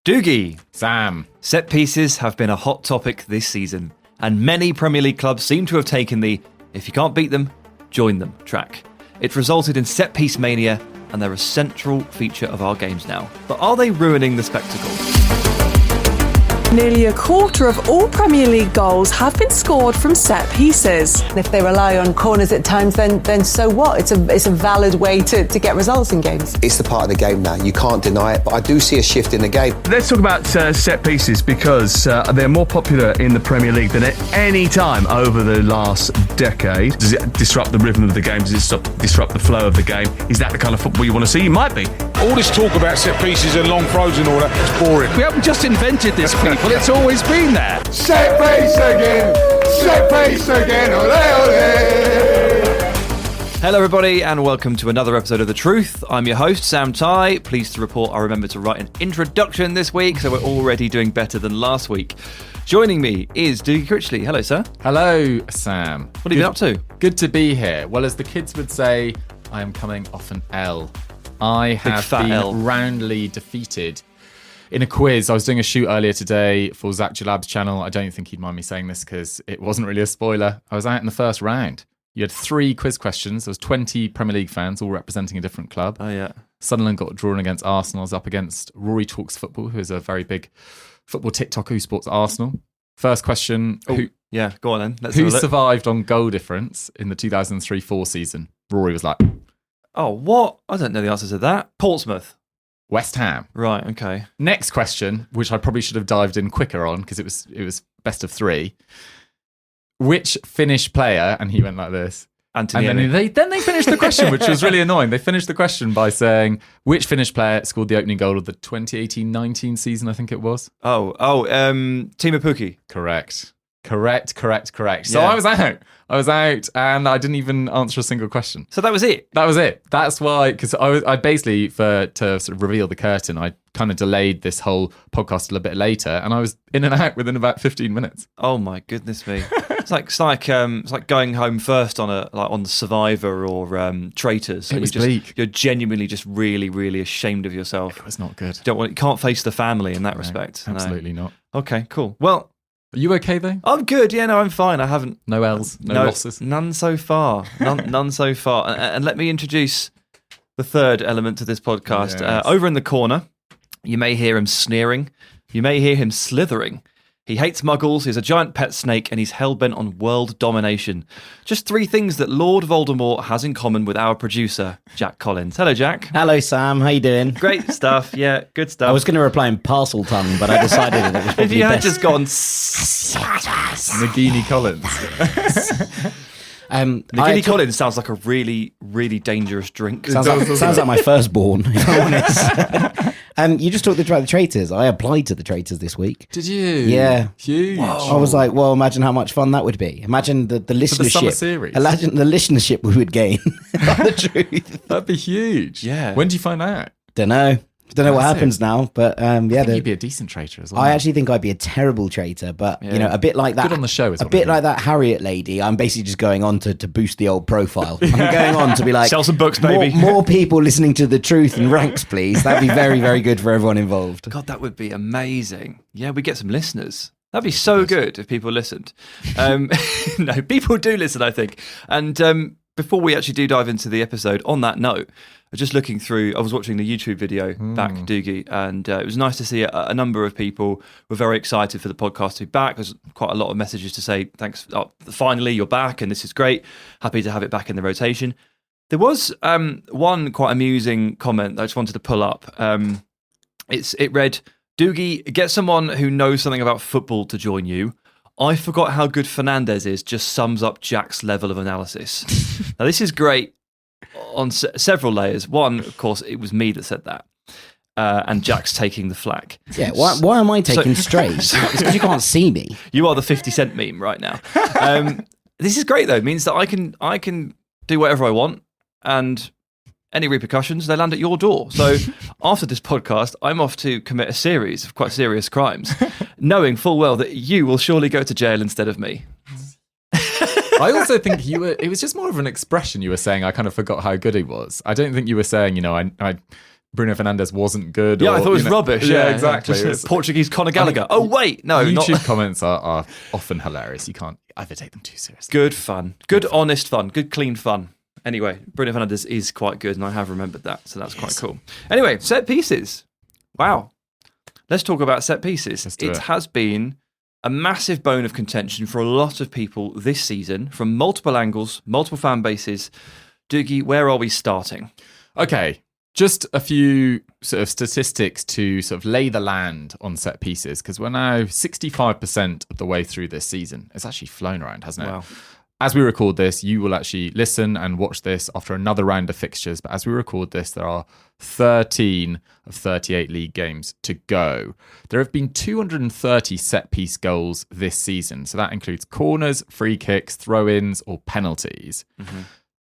Dougie. Sam. Set pieces have been a hot topic this season, and many Premier League clubs seem to have taken the "if you can't beat them, join them" track. It's resulted in set piece mania, and they're a central feature of our games now. But are they ruining the spectacle? Nearly a quarter of all Premier League goals have been scored from set pieces. If they rely on corners at times, then so what? It's a valid way to get results in games. It's the part of the game now. You can't deny it, but I do see a shift in the game. Let's talk about set pieces because they're more popular in the Premier League than at any time over the last decade. Does it disrupt the rhythm of the game? Does it disrupt the flow of the game? Is that the kind of football you want to see? It might be. All this talk about set pieces and long throws and all that, it's boring. We haven't just invented this, people. It's always been there. Set piece again! Set piece again! Ole, ole! Hello everybody and welcome to another episode of The Truth. I'm your host, Sam Tighe. Pleased to report I remembered to write an introduction this week, so we're already doing better than last week. Joining me is Dougie Critchley. Hello, sir. Hello, Sam. What have you been up to? Good to be here. Well, as the kids would say, I am coming off an L. I have been roundly defeated in a quiz. I was doing a shoot earlier today for Zach Jalab's channel. I don't think he'd mind me saying this because it wasn't really a spoiler. I was out in the first round. You had 3 quiz questions. There was 20 Premier League fans, all representing a different club. Oh, yeah. Sunderland got drawn against Arsenal. I was up against Rory Talks Football, who is a very big football TikToker who supports Arsenal. First question. Yeah, go on then. Who survived on goal difference in the 2003-04 season? Rory was like... Oh, what? I don't know the answer to that. Portsmouth. West Ham. Right, okay. Next question, which I probably should have dived in quicker on because it was best of 3. Which Finnish player, and he went like this, Anthony. And then they finished the question, which was really annoying. They finished the question by saying, which Finnish player scored the opening goal of the 2018-19 season, I think it was? Timo Pukki. Correct. So Yeah. I was out and I didn't even answer a single question. So that was it? That was it. That's why, because I basically, to sort of reveal the curtain, I kind of delayed this whole podcast a little bit later and I was in and out within about 15 minutes. Oh my goodness me. It's like going home first on Survivor or Traitors. It was bleak. You're genuinely just really, really ashamed of yourself. It was not good. You can't face the family in that respect. Absolutely not. Okay, cool. Well, are you okay though? I'm good. Yeah, no, I'm fine. I haven't. No L's, no losses? None so far. None so far. And let me introduce the third element to this podcast. Yes. Over in the corner, you may hear him sneering. You may hear him slithering. He hates muggles, he's a giant pet snake, and he's hell-bent on world domination. Just 3 things that Lord Voldemort has in common with our producer, Jack Collins. Hello, Jack. Hello, Sam. How you doing? Great stuff. Yeah, good stuff. I was going to reply in parcel tongue, but I decided that it was probably if you had best. just gone... Nagini Collins. Nagini Collins sounds like a really, really dangerous drink. Sounds like my firstborn, if I'm honest. You just talked about the Traitors. I applied to the Traitors this week. Did you? Yeah. Huge. I was like, well, imagine how much fun that would be. Imagine the listenership. For the summer series. Imagine the listenership we would gain on the Truth. That'd be huge. Yeah. When do you find out? Don't know what happens now, but I think you'd be a decent traitor as well. I actually think I'd be a terrible traitor, but a bit like that. Good on the show, a bit like that Harriet lady. I'm basically just going on to boost the old profile. I'm going on to be like, sell some books, baby. More people listening to The Truth and ranks, please. That'd be very, very good for everyone involved. God, that would be amazing. Yeah, we get some listeners. That'd be so good if people listened. No, people do listen, I think. And before we actually do dive into the episode, on that note, just looking through, I was watching the YouTube video back, Dougie, and it was nice to see a number of people were very excited for the podcast to be back. There's quite a lot of messages to say, thanks, finally you're back and this is great. Happy to have it back in the rotation. There was one quite amusing comment that I just wanted to pull up. It read, Dougie, get someone who knows something about football to join you. I forgot how good Fernandez is just sums up Jack's level of analysis. Now, this is great on several layers. One, of course, it was me that said that. And Jack's taking the flak. Yeah, why am I taking straight? It's because you can't see me. You are the 50 Cent meme right now. This is great, though. It means that I can do whatever I want, and any repercussions, they land at your door. So after this podcast, I'm off to commit a series of quite serious crimes, knowing full well that you will surely go to jail instead of me. I also think it was just more of an expression you were saying, I kind of forgot how good he was. I don't think you were saying, I Bruno Fernandes wasn't good. Yeah, or, I thought it was rubbish. Yeah, exactly. Just Portuguese Conor Gallagher. Oh, wait, no. YouTube comments are often hilarious. You can't ever take them too seriously. Good fun. Good honest fun. Good clean fun. Anyway, Bruno Fernandes is quite good, and I have remembered that, so that's quite cool. Anyway, set pieces. Wow. Let's talk about set pieces. It has been a massive bone of contention for a lot of people this season from multiple angles, multiple fan bases. Dougie, where are we starting? Okay. Just a few sort of statistics to sort of lay the land on set pieces, because we're now 65% of the way through this season. It's actually flown around, hasn't it? As we record this, you will actually listen and watch this after another round of fixtures. But as we record this, there are 13 of 38 league games to go. There have been 230 set-piece goals this season. So that includes corners, free kicks, throw-ins, or penalties.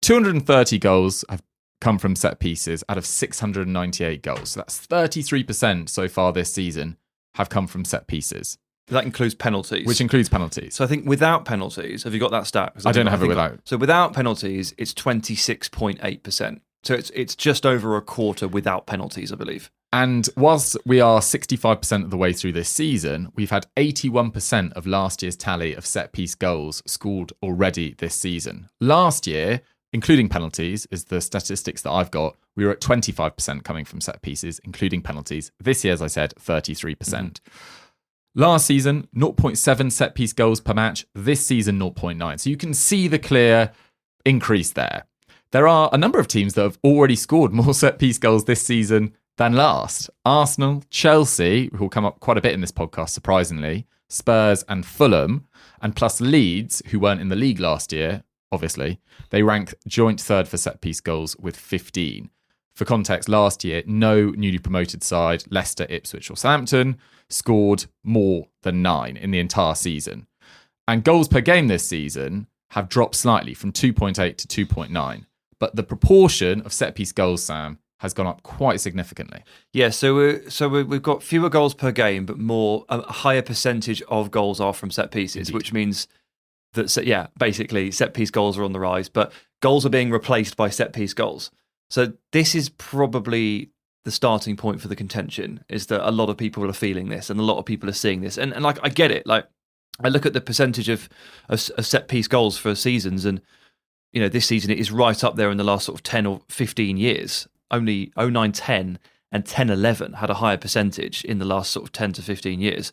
230 goals have come from set pieces out of 698 goals. So that's 33% so far this season have come from set pieces. That includes penalties. Which includes penalties. So I think without penalties, have you got that stat? I don't have it without. So without penalties, it's 26.8%. So it's just over a quarter without penalties, I believe. And whilst we are 65% of the way through this season, we've had 81% of last year's tally of set-piece goals scored already this season. Last year, including penalties, is the statistics that I've got, we were at 25% coming from set pieces, including penalties. This year, as I said, 33%. Last season, 0.7 set piece goals per match. This season, 0.9. So you can see the clear increase there. There are a number of teams that have already scored more set piece goals this season than last. Arsenal, Chelsea, who will come up quite a bit in this podcast, surprisingly, Spurs and Fulham, and plus Leeds, who weren't in the league last year, obviously, they rank joint third for set-piece goals with 15. For context, last year, no newly promoted side, Leicester, Ipswich or Southampton, scored more than 9 in the entire season. And goals per game this season have dropped slightly from 2.8 to 2.9. But the proportion of set-piece goals, Sam, has gone up quite significantly. Yeah, so we've got fewer goals per game, but a higher percentage of goals are from set-pieces, which means that, basically set-piece goals are on the rise, but goals are being replaced by set-piece goals. So this is probably the starting point for the contention, is that a lot of people are feeling this and a lot of people are seeing this. And like, I get it. Like, I look at the percentage of set-piece goals for seasons, and, you know, this season it is right up there in the last sort of 10 or 15 years. Only 09-10 and 10-11 had a higher percentage in the last sort of 10 to 15 years.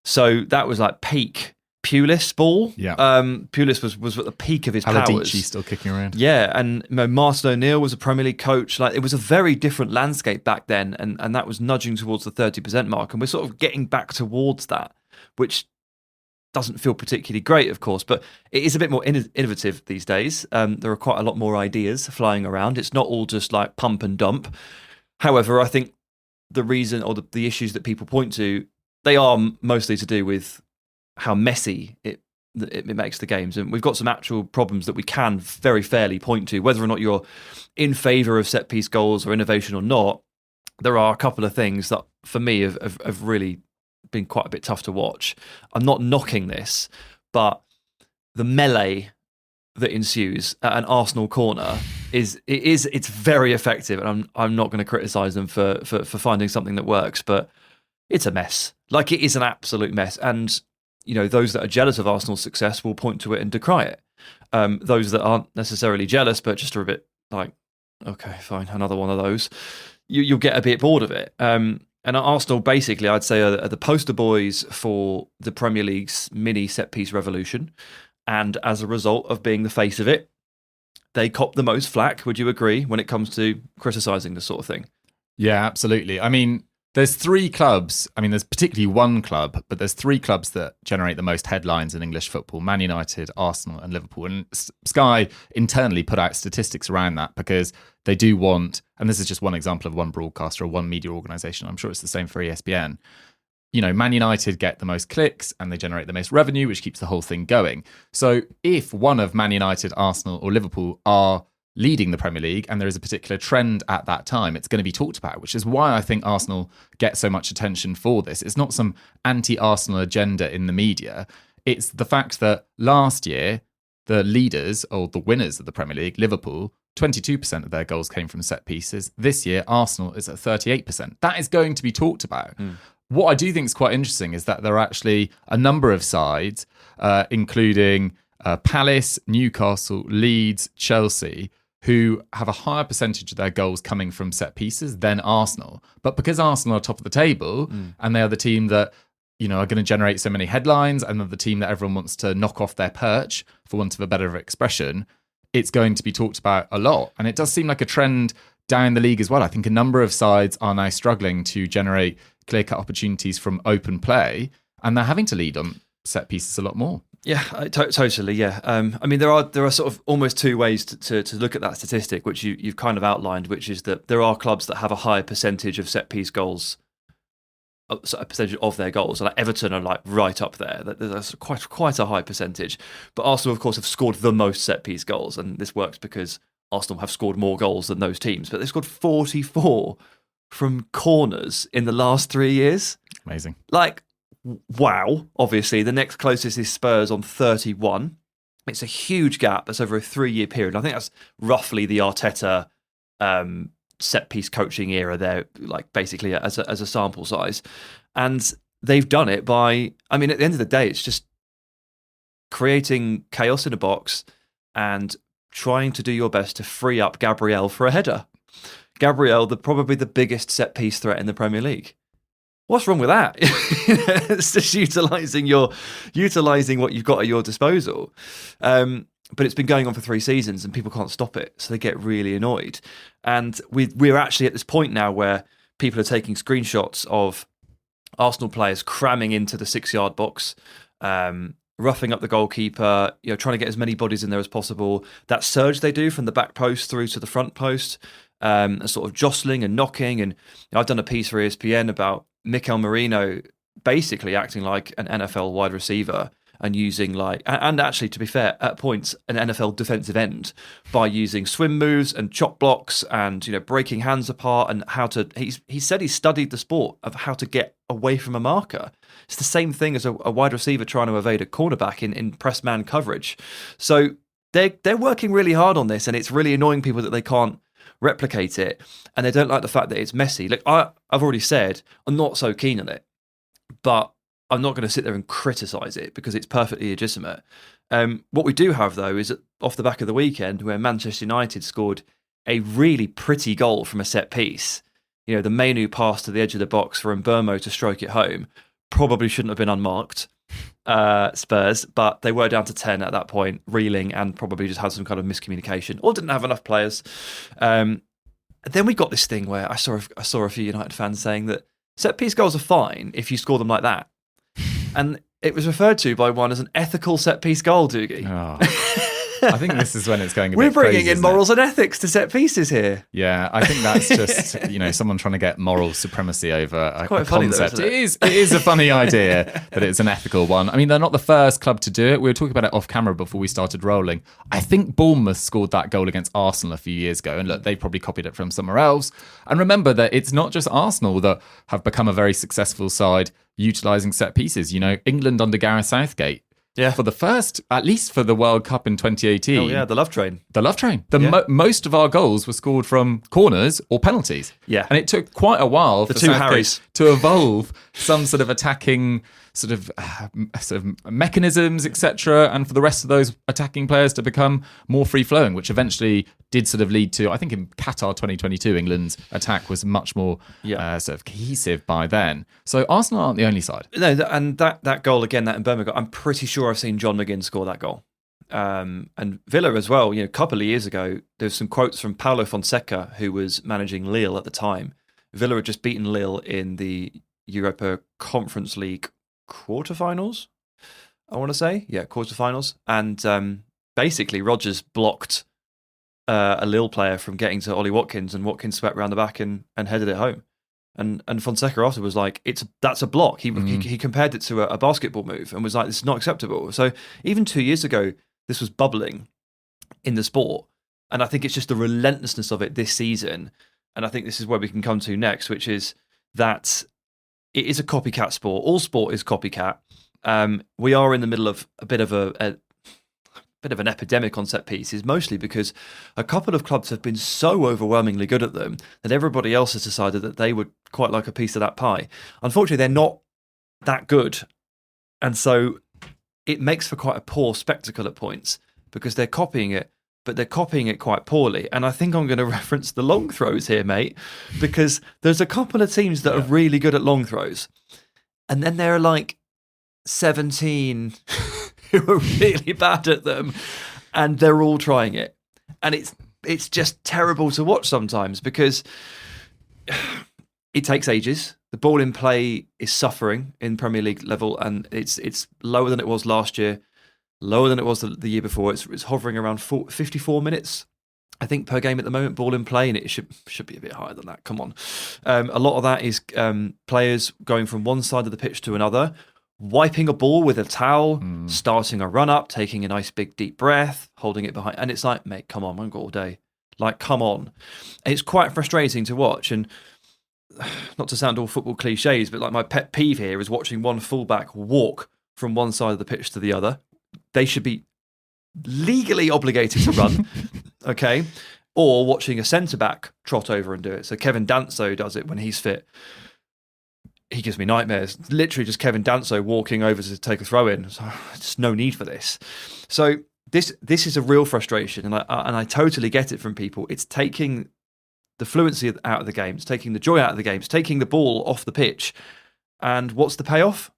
So that was like peak Pulis ball. Yeah. Pulis was at the peak of his powers. Still kicking around. Yeah, and Martin O'Neill was a Premier League coach. Like, it was a very different landscape back then, and that was nudging towards the 30% mark, and we're sort of getting back towards that, which doesn't feel particularly great, of course, but it is a bit more innovative these days. There are quite a lot more ideas flying around. It's not all just like pump and dump. However, I think the reason or the issues that people point to, they are mostly to do with how messy it makes the games. And we've got some actual problems that we can very fairly point to, whether or not you're in favour of set-piece goals or innovation or not. There are a couple of things that, for me, have really been quite a bit tough to watch. I'm not knocking this, but the melee that ensues at an Arsenal corner it's very effective, and I'm not going to criticise them for finding something that works, but it's a mess. Like, it is an absolute mess, and you know, those that are jealous of Arsenal's success will point to it and decry it. Those that aren't necessarily jealous, but just are a bit like, okay, fine, another one of those, you'll get a bit bored of it. And Arsenal, basically, I'd say, are the poster boys for the Premier League's mini set-piece revolution. And as a result of being the face of it, they cop the most flack, would you agree, when it comes to criticising this sort of thing? Yeah, absolutely. I mean, there's 3 clubs. I mean, there's particularly one club, but there's 3 clubs that generate the most headlines in English football: Man United, Arsenal and Liverpool. And Sky internally put out statistics around that, because they do want, and this is just one example of one broadcaster or one media organisation, I'm sure it's the same for ESPN. You know, Man United get the most clicks and they generate the most revenue, which keeps the whole thing going. So if one of Man United, Arsenal or Liverpool are leading the Premier League and there is a particular trend at that time, it's going to be talked about, which is why I think Arsenal get so much attention for this. It's not some anti-Arsenal agenda in the media. It's the fact that last year, the leaders or the winners of the Premier League, Liverpool, 22% of their goals came from set pieces. This year, Arsenal is at 38%. That is going to be talked about. What I do think is quite interesting is that there are actually a number of sides, including Palace, Newcastle, Leeds, Chelsea, who have a higher percentage of their goals coming from set pieces than Arsenal. But because Arsenal are top of the table and they are the team that are going to generate so many headlines and they're the team that everyone wants to knock off their perch, for want of a better expression, it's going to be talked about a lot. And it does seem like a trend down the league as well. I think a number of sides are now struggling to generate clear-cut opportunities from open play, and they're having to lead on set pieces a lot more. Yeah, totally. Yeah, I mean, there are sort of almost two ways to look at that statistic, which you've kind of outlined, which is that there are clubs that have a higher percentage of set piece goals, a percentage of their goals. Like Everton are like right up there. That's quite a high percentage. But Arsenal, of course, have scored the most set piece goals, and this works because Arsenal have scored more goals than those teams. But they've scored 44 from corners in the last 3 years. Amazing. Like, wow. Obviously, the next closest is Spurs on 31. It's a huge gap. That's over a 3-year period. I think that's roughly the Arteta set piece coaching era there, like basically as a sample size. And they've done it by, I mean, at the end of the day, it's just creating chaos in a box and trying to do your best to free up Gabriel for a header. Gabriel, probably the biggest set piece threat in the Premier League. What's wrong with that? It's just utilising what you've got at your disposal. But it's been going on for 3 seasons and people can't stop it, so they get really annoyed. And we're actually at this point now where people are taking screenshots of Arsenal players cramming into the 6-yard box, roughing up the goalkeeper, trying to get as many bodies in there as possible. That surge they do from the back post through to the front post, and sort of jostling and knocking. And I've done a piece for ESPN about Mikel Merino basically acting like an NFL wide receiver and using and actually, to be fair, at points an NFL defensive end by using swim moves and chop blocks and breaking hands apart and how to. He said he studied the sport of how to get away from a marker. It's the same thing as a wide receiver trying to evade a cornerback in press man coverage. So they're working really hard on this, and it's really annoying people that they can't replicate it, and they don't like the fact that it's messy. Like I've already said, I'm not so keen on it, but I'm not going to sit there and criticise it because it's perfectly legitimate. What we do have, though, is off the back of the weekend where Manchester United scored a really pretty goal from a set piece. The Mainu pass to the edge of the box for Mbeumo to stroke it home probably shouldn't have been unmarked, Spurs, but they were down to 10 at that point, reeling, and probably just had some kind of miscommunication or didn't have enough players. Then we got this thing where I saw a few United fans saying that set piece goals are fine if you score them like that. And it was referred to by one as an ethical set piece goal, Dougie. Oh. I think this is when it's going a We're bit crazy. We're bringing in morals and ethics to set pieces here. Yeah, I think that's just, someone trying to get moral supremacy over a concept. Though, it is a funny idea that it's an ethical one. I mean, they're not the first club to do it. We were talking about it off camera before we started rolling. I think Bournemouth scored that goal against Arsenal a few years ago, and look, they probably copied it from somewhere else. And remember that it's not just Arsenal that have become a very successful side utilising set pieces. England under Gareth Southgate. Yeah. For the first, at least for the World Cup in 2018. Oh, yeah, the love train. The love train. Most of our goals were scored from corners or penalties. Yeah. And it took quite a while for Southgate to evolve some sort of attacking sort of mechanisms, etc., and for the rest of those attacking players to become more free-flowing, which eventually did sort of lead to, I think in Qatar 2022, England's attack was much more sort of cohesive by then. So Arsenal aren't the only side. No, and that goal again, that Mbeumo goal, I'm pretty sure I've seen John McGinn score that goal. And Villa as well, a couple of years ago, there's some quotes from Paulo Fonseca, who was managing Lille at the time. Villa had just beaten Lille in the Europa Conference League quarterfinals, I want to say. Yeah, quarterfinals. And basically, Rodgers blocked a Lille player from getting to Ollie Watkins, and Watkins swept around the back and headed it home. And Fonseca after was like, that's a block. He compared it to a basketball move and was like, this is not acceptable. So even 2 years ago, this was bubbling in the sport. And I think it's just the relentlessness of it this season. And I think this is where we can come to next, which is that it is a copycat sport. All sport is copycat. We are in the middle of a bit of a bit of an epidemic on set pieces, mostly because a couple of clubs have been so overwhelmingly good at them that everybody else has decided that they would quite like a piece of that pie. Unfortunately, they're not that good. And so it makes for quite a poor spectacle at points because they're copying it, but they're copying it quite poorly. And I think I'm going to reference the long throws here, mate, because there's a couple of teams that are really good at long throws. And then there are like 17 who are really bad at them, and they're all trying it. And it's just terrible to watch sometimes because it takes ages. The ball in play is suffering in Premier League level, and it's lower than it was last year, lower than it was the year before. It's hovering around 54 minutes, I think, per game at the moment, ball in play, and it should be a bit higher than that. Come on. A lot of that is players going from one side of the pitch to another, wiping a ball with a towel, starting a run up, taking a nice big deep breath, holding it behind. And it's like, mate, come on, I haven't got all day. Like, come on. It's quite frustrating to watch. And not to sound all football cliches, but like my pet peeve here is watching one fullback walk from one side of the pitch to the other. They should be legally obligated to run, okay? Or watching a centre-back trot over and do it. So Kevin Danso does it when he's fit. He gives me nightmares. Literally just Kevin Danso walking over to take a throw in. So, just no need for this. So this is a real frustration, and I totally get it from people. It's taking the fluency out of the game. It's taking the joy out of the game. It's taking the ball off the pitch. And what's the payoff?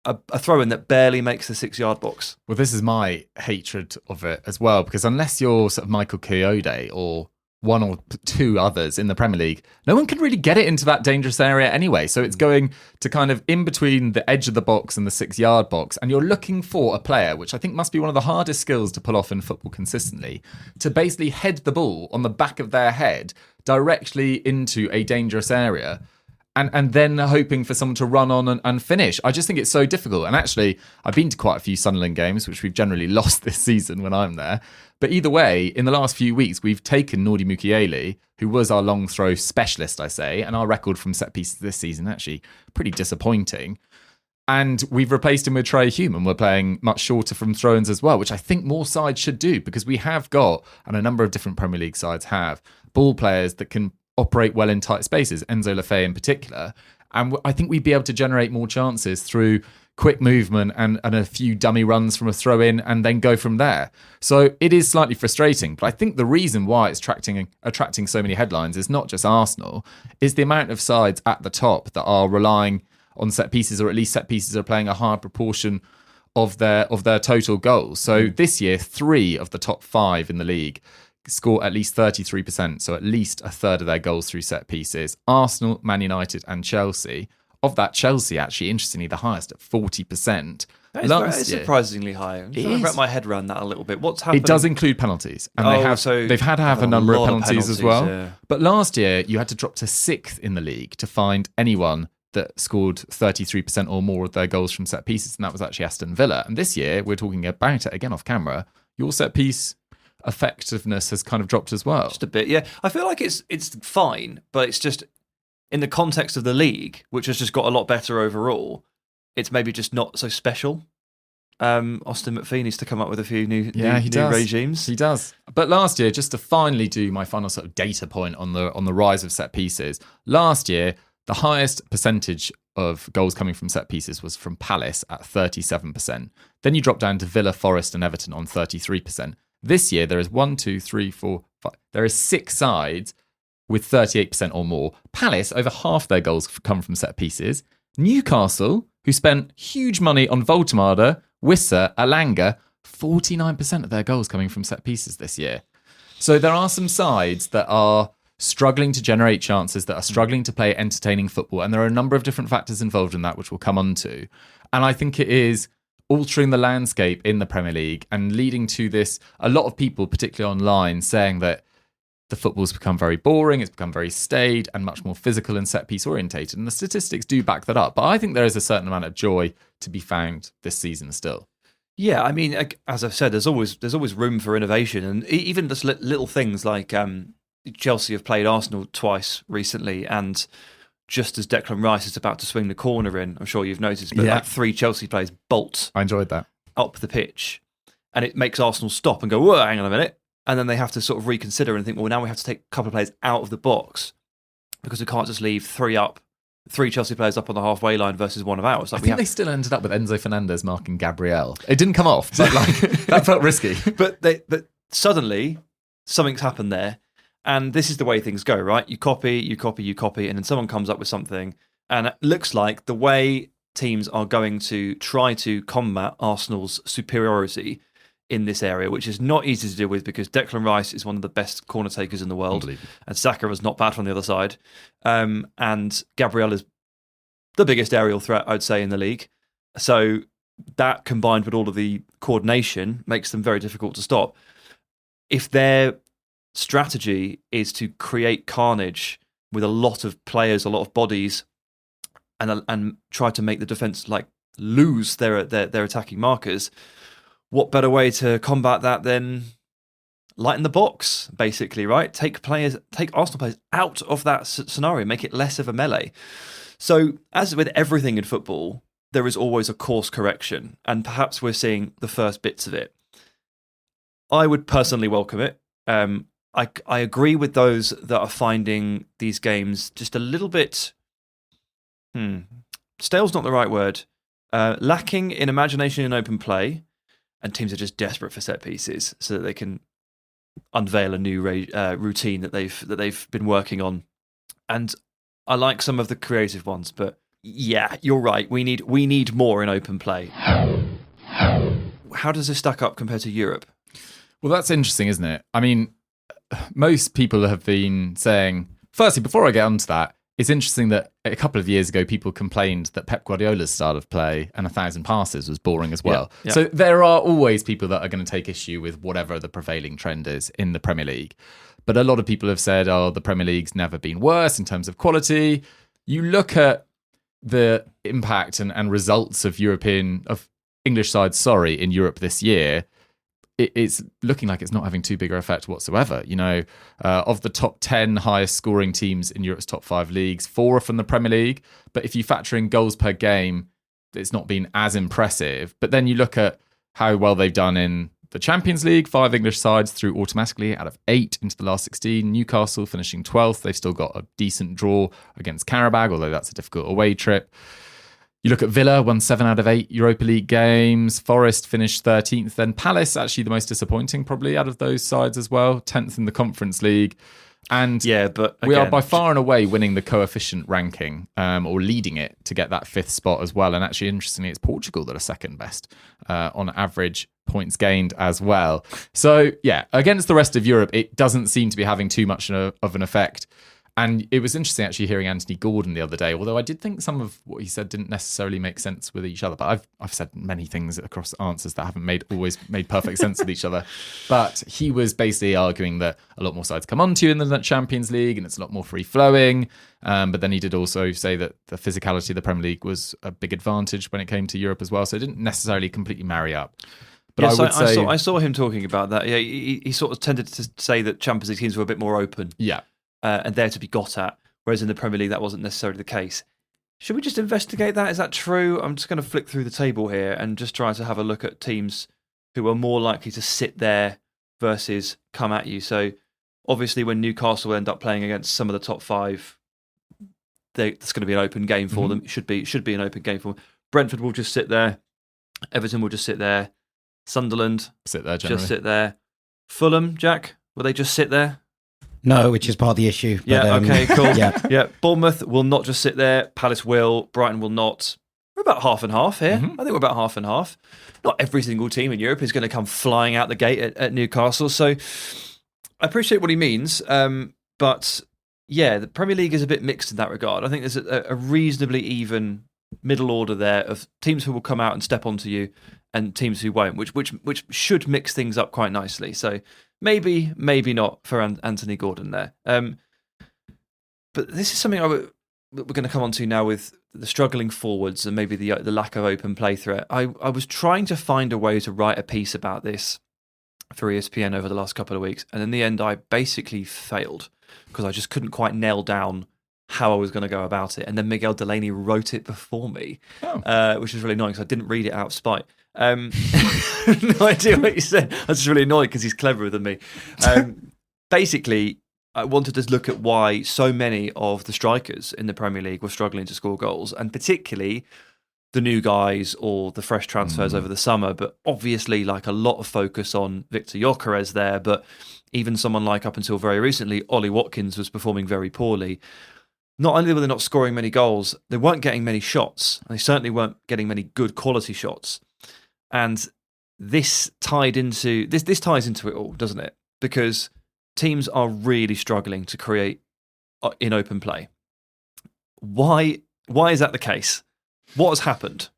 A throw in that barely makes the 6-yard box. Well, this is my hatred of it as well, because unless you're sort of Michael Kayode or one or two others in the Premier League, no one can really get it into that dangerous area anyway. So it's going to kind of in between the edge of the box and the 6-yard box. And you're looking for a player, which I think must be one of the hardest skills to pull off in football consistently, to basically head the ball on the back of their head directly into a dangerous area. And then hoping for someone to run on and finish. I just think it's so difficult. And actually, I've been to quite a few Sunderland games, which we've generally lost this season when I'm there. But either way, in the last few weeks, we've taken Nordi Mukiele, who was our long throw specialist, I say, and our record from set pieces this season, actually pretty disappointing. And we've replaced him with Trey Human. We're playing much shorter from throw-ins as well, which I think more sides should do, because we have got, and a number of different Premier League sides have, ball players that can operate well in tight spaces, Enzo Lefebvre in particular. And I think we'd be able to generate more chances through quick movement and a few dummy runs from a throw-in and then go from there. So it is slightly frustrating. But I think the reason why it's attracting so many headlines is not just Arsenal, is the amount of sides at the top that are relying on set pieces, or at least set pieces are playing a high proportion of their total goals. So this year, 3 of the top 5 in the league score at least 33%, so at least a third of their goals through set pieces. Arsenal, Man United and Chelsea. Of that, Chelsea actually, interestingly, the highest at 40%. That is surprisingly high. I'm trying to wrap my head around that a little bit. What's happening? It does include penalties, and they've had to have a number of penalties as well. Yeah. But last year, you had to drop to 6th in the league to find anyone that scored 33% or more of their goals from set pieces, and that was actually Aston Villa. And this year, we're talking about it again off camera, your set piece effectiveness has kind of dropped as well. Just a bit, yeah. I feel like it's fine, but it's just in the context of the league, which has just got a lot better overall, it's maybe just not so special. Austin McPhee needs to come up with a few new regimes. He does. But last year, just to finally do my final sort of data point on the rise of set pieces, last year, the highest percentage of goals coming from set pieces was from Palace at 37%. Then you drop down to Villa, Forest and Everton on 33%. This year, there is there is 6 sides with 38% or more. Palace, over half their goals come from set pieces. Newcastle, who spent huge money on Voltemada, Wissa, Alanga, 49% of their goals coming from set pieces this year. So there are some sides that are struggling to generate chances, that are struggling to play entertaining football, and there are a number of different factors involved in that, which we'll come on to. And I think it is altering the landscape in the Premier League and leading to this, a lot of people, particularly online, saying that the football's become very boring, it's become very staid and much more physical and set-piece orientated. And the statistics do back that up. But I think there is a certain amount of joy to be found this season still. Yeah, I mean, as I've said, there's always room for innovation. And even just little things like Chelsea have played Arsenal twice recently, and just as Declan Rice is about to swing the corner in, I'm sure you've noticed, but like 3 Chelsea players bolt. I enjoyed that. Up the pitch. and it makes Arsenal stop and go, whoa, hang on a minute. And then they have to sort of reconsider and think, well, now we have to take a couple of players out of the box because we can't just leave three Chelsea players up on the halfway line versus one of ours. Like, I think they still ended up with Enzo Fernandez marking Gabriel. It didn't come off, but that felt risky. But suddenly something's happened there, and this is the way things go, right? You copy, and then someone comes up with something, and it looks like the way teams are going to try to combat Arsenal's superiority in this area, which is not easy to deal with because Declan Rice is one of the best corner takers in the world, and Saka is not bad on the other side, and Gabriel is the biggest aerial threat, I'd say, in the league. So that combined with all of the coordination makes them very difficult to stop. If their strategy is to create carnage with a lot of players, a lot of bodies, and try to make the defence lose their attacking markers, what better way to combat that than lighten the box, basically, right? Take Arsenal players out of that scenario, make it less of a melee. So, as with everything in football, there is always a course correction, and perhaps we're seeing the first bits of it. I would personally welcome it. I agree with those that are finding these games just a little bit... stale's not the right word. Lacking in imagination and open play, and teams are just desperate for set pieces so that they can unveil a new routine that they've been working on. And I like some of the creative ones, but yeah, you're right. We need more in open play. How does this stack up compared to Europe? Well, that's interesting, isn't it? I mean, most people have been saying, firstly, before I get onto that, it's interesting that a couple of years ago, people complained that Pep Guardiola's style of play and 1,000 passes was boring as well. Yeah. So there are always people that are going to take issue with whatever the prevailing trend is in the Premier League. But a lot of people have said, the Premier League's never been worse in terms of quality. You look at the impact and results of English sides, in Europe this year, it's looking like it's not having too big an effect whatsoever. Of the top 10 highest scoring teams in Europe's top 5 leagues, 4 are from the Premier League. But if you factor in goals per game, it's not been as impressive. But then you look at how well they've done in the Champions League. 5 English sides through automatically out of 8 into the last 16. Newcastle finishing 12th. They've still got a decent draw against Qarabag, although that's a difficult away trip. You look at Villa, won 7 out of 8 Europa League games. Forest finished 13th. Then Palace, actually the most disappointing probably out of those sides as well. 10th in the Conference League. And but we are by far and away winning the coefficient ranking, or leading it to get that 5th spot as well. And actually, interestingly, it's Portugal that are second best on average points gained as well. So yeah, against the rest of Europe, it doesn't seem to be having too much of an effect. And it was interesting actually hearing Anthony Gordon the other day, although I did think some of what he said didn't necessarily make sense with each other. But I've said many things across answers that haven't always made perfect sense with each other. But he was basically arguing that a lot more sides come onto you in the Champions League and it's a lot more free-flowing. But then he did also say that the physicality of the Premier League was a big advantage when it came to Europe as well. So it didn't necessarily completely marry up. But yes, I saw him talking about that. Yeah, he sort of tended to say that Champions League teams were a bit more open. Yeah. And there to be got at, whereas in the Premier League that wasn't necessarily the case. Should we just investigate that? Is that true? I'm just going to flick through the table here and just try to have a look at teams who are more likely to sit there versus come at you. So obviously when Newcastle end up playing against some of the top 5, it's going to be an open game for them. It should be an open game for them. Brentford will just sit there. Everton will just sit there. Sunderland sit there generally. Just sit there. Fulham, Jack, will they just sit there? No, which is part of the issue. But, yeah, okay, cool. Yeah. Bournemouth will not just sit there. Palace will. Brighton will not. We're about half and half here. I think we're about half and half. Not every single team in Europe is going to come flying out the gate at Newcastle. So I appreciate what he means. But yeah, the Premier League is a bit mixed in that regard. I think there's a reasonably even middle order there of teams who will come out and step onto you and teams who won't, which should mix things up quite nicely. So maybe not for Anthony Gordon there. But this is something we're going to come on to now with the struggling forwards and maybe the lack of open play threat. I was trying to find a way to write a piece about this for ESPN over the last couple of weeks, and in the end I basically failed because I just couldn't quite nail down how I was going to go about it. And then Miguel Delaney wrote it before me, which was really annoying because I didn't read it out of spite. No idea what you said. I was just really annoyed because he's cleverer than me. Basically, I wanted to look at why so many of the strikers in the Premier League were struggling to score goals, and particularly the new guys or the fresh transfers over the summer. But obviously, like, a lot of focus on Victor Gyökeres there, but even someone like, up until very recently, Ollie Watkins was performing very poorly. Not only were they not scoring many goals, they weren't getting many shots. They certainly weren't getting many good quality shots. And this ties into it all, doesn't it? Because teams are really struggling to create in open play. Why is that the case? What has happened?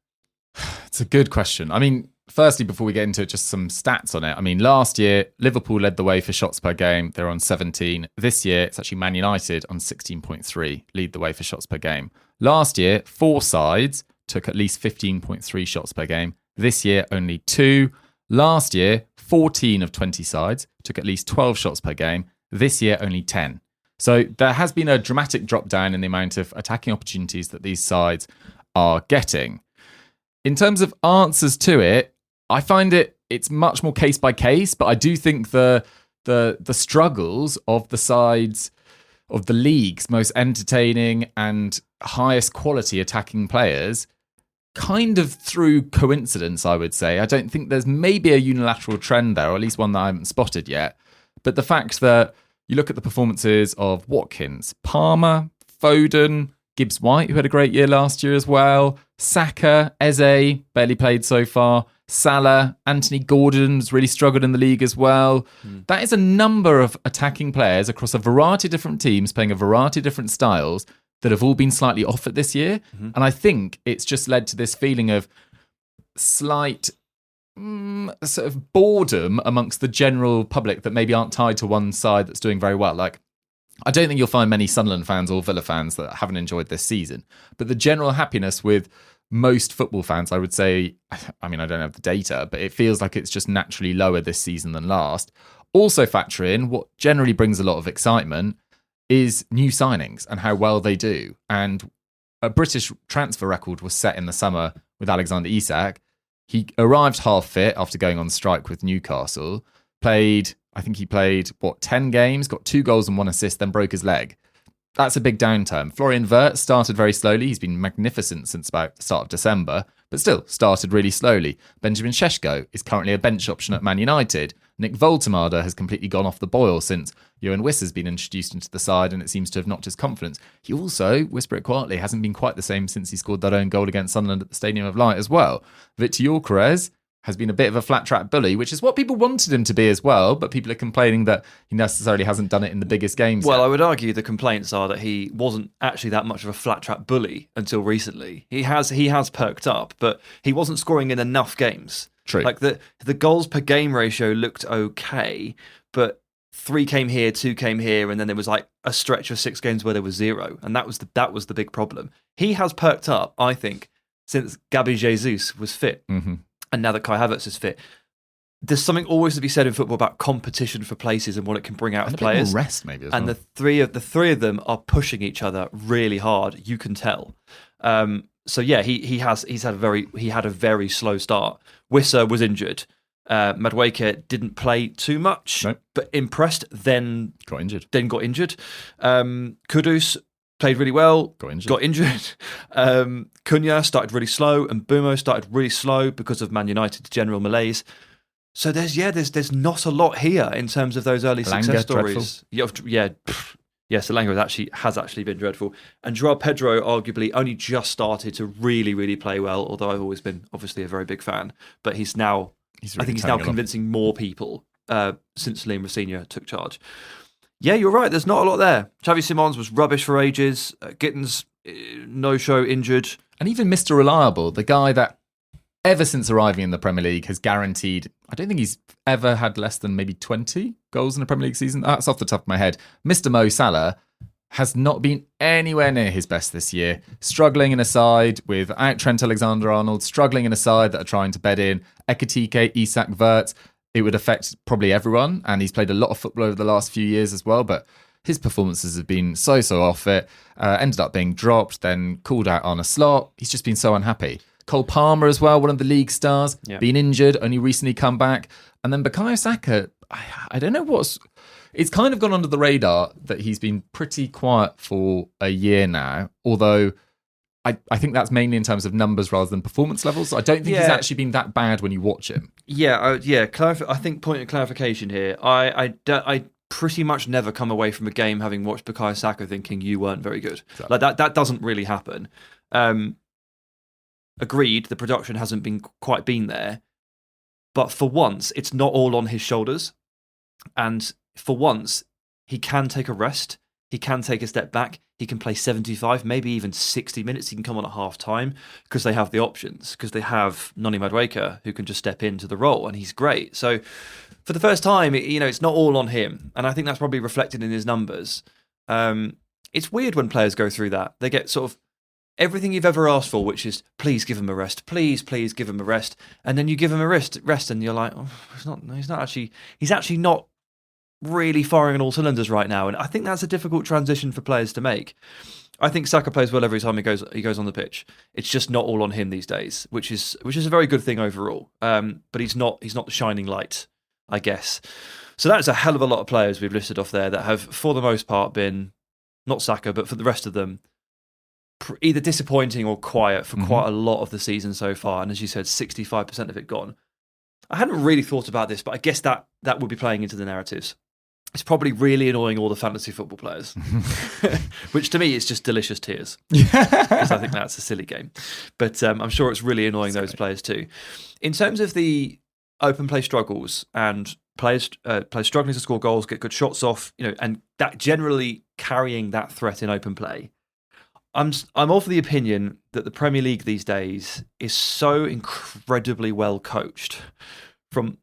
It's a good question. I mean, firstly, before we get into it, just some stats on it. I mean, last year, Liverpool led the way for shots per game. They're on 17. This year, it's actually Man United on 16.3, lead the way for shots per game. Last year, 4 sides took at least 15.3 shots per game. This year, only 2. Last year, 14 of 20 sides took at least 12 shots per game. This year, only 10. So there has been a dramatic drop down in the amount of attacking opportunities that these sides are getting. In terms of answers to it, I find it's much more case by case, but I do think the struggles of the sides of the league's most entertaining and highest quality attacking players, kind of through coincidence, I would say. I don't think there's maybe a unilateral trend there, or at least one that I haven't spotted yet. But the fact that you look at the performances of Watkins, Palmer, Foden, Gibbs-White, who had a great year last year as well, Saka, Eze, barely played so far, Salah, Anthony Gordon's really struggled in the league as well. That is a number of attacking players across a variety of different teams playing a variety of different styles that have all been slightly off it this year. And I think it's just led to this feeling of slight sort of boredom amongst the general public that maybe aren't tied to one side that's doing very well. Like, I don't think you'll find many Sunderland fans or Villa fans that haven't enjoyed this season. But the general happiness with most football fans, I would say, I mean, I don't have the data, but it feels like it's just naturally lower this season than last. Also factor in what generally brings a lot of excitement is new signings and how well they do. And a British transfer record was set in the summer with Alexander Isak. He arrived half fit after going on strike with Newcastle, played 10 games, got 2 goals and 1 assist, then broke his leg. That's a big downturn. Florian Wirtz started very slowly. He's been magnificent since about the start of December, but still started really slowly. Benjamin Šeško is currently a bench option at Man United. Nick Woltemade has completely gone off the boil since Johan Wyss has been introduced into the side, and it seems to have knocked his confidence. He also, whisper it quietly, hasn't been quite the same since he scored that own goal against Sunderland at the Stadium of Light as well. Victor Gyökeres has been a bit of a flat track bully, which is what people wanted him to be as well, but people are complaining that he necessarily hasn't done it in the biggest games Well, yet. I would argue the complaints are that he wasn't actually that much of a flat track bully until recently. He has perked up, but he wasn't scoring in enough games. True. Like the goals per game ratio looked okay, but 3 came here, 2 came here, and then there was like a stretch of 6 games where there was 0, and that was the big problem. He has perked up, I think, since Gabi Jesus was fit. Mm-hmm. And now that Kai Havertz is fit. There's something always to be said in football about competition for places and what it can bring out And of players. more rest, maybe, as and well. the three of them are pushing each other really hard. You can tell. So yeah, he had a very slow start. Wissa was injured. Madueke didn't play too much, but impressed. Then got injured. Kudus played really well. Got injured. Cunha started really slow, and Bumo started really slow because of Man United's general malaise. So there's not a lot here in terms of those early success stories. Yes, Elanga has actually been dreadful. And João Pedro arguably only just started to really, really play well, although I've always been obviously a very big fan. But he's now convincing more people since Liam Rossinha took charge. Yeah, you're right. There's not a lot there. Xavi Simons was rubbish for ages. Gittins, no-show, injured. And even Mr. Reliable, the guy that ever since arriving in the Premier League has guaranteed, I don't think he's ever had less than maybe 20 goals in a Premier League season. That's off the top of my head. Mr. Mo Salah has not been anywhere near his best this year. Struggling in a side without Trent Alexander-Arnold, struggling in a side that are trying to bed in Ekitike, Isak, Wirtz. It would affect probably everyone, and he's played a lot of football over the last few years as well, but His performances have been so off it. Ended up being dropped, then called out on a slot. He's just been so unhappy. Cole Palmer as well, one of the league stars, been injured, only recently come back. And then Bukayo Saka, I don't know it's kind of gone under the radar that he's been pretty quiet for a year now, although I think that's mainly in terms of numbers rather than performance levels. I don't think he's actually been that bad when you watch him. I think point of clarification here. I pretty much never come away from a game having watched Bukayo Saka thinking you weren't very good. Exactly. Like that doesn't really happen. Agreed, the production hasn't been quite been there, but for once, it's not all on his shoulders. And for once, he can take a rest. He can take a step back. He can play 75, maybe even 60 minutes. He can come on at half time because they have the options, because they have Noni Madueke who can just step into the role, and he's great. So for the first time, it's not all on him. And I think that's probably reflected in his numbers. It's weird when players go through that. They get sort of everything you've ever asked for, which is please give him a rest, please give him a rest, and then you give him a rest, and you're like, he's actually not really firing on all cylinders right now, and I think that's a difficult transition for players to make. I think Saka plays well every time he goes on the pitch. It's just not all on him these days, which is a very good thing overall. But he's not the shining light, I guess. So that's a hell of a lot of players we've listed off there that have, for the most part, been not Saka, but for the rest of them, either disappointing or quiet for quite a lot of the season so far. And as you said, 65% of it gone. I hadn't really thought about this, but I guess that would be playing into the narratives. It's probably really annoying all the fantasy football players, which to me is just delicious tears, because I think that's a silly game. But I'm sure it's really annoying those players too. In terms of the open play struggles and players struggling to score goals, get good shots off, and that generally carrying that threat in open play, I'm of the opinion that the Premier League these days is so incredibly well coached from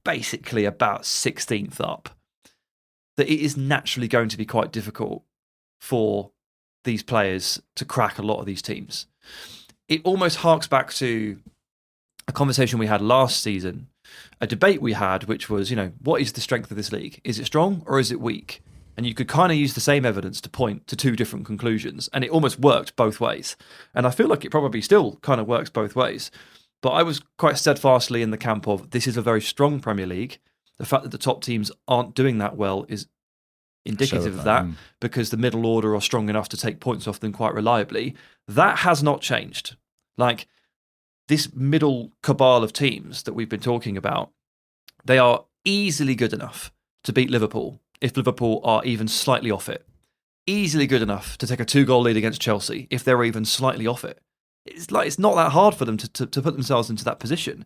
basically about 16th up that it is naturally going to be quite difficult for these players to crack a lot of these teams. It almost harks back to a conversation we had last season, a debate we had, which was, what is the strength of this league? Is it strong or is it weak? And you could kind of use the same evidence to point to two different conclusions, and it almost worked both ways. And I feel like it probably still kind of works both ways. But I was quite steadfastly in the camp of this is a very strong Premier League. The fact that the top teams aren't doing that well is indicative of that, because the middle order are strong enough to take points off them quite reliably. That has not changed. Like, this middle cabal of teams that we've been talking about, they are easily good enough to beat Liverpool if Liverpool are even slightly off it. Easily good enough to take a 2-goal lead against Chelsea if they're even slightly off it. It's not that hard for them to put themselves into that position.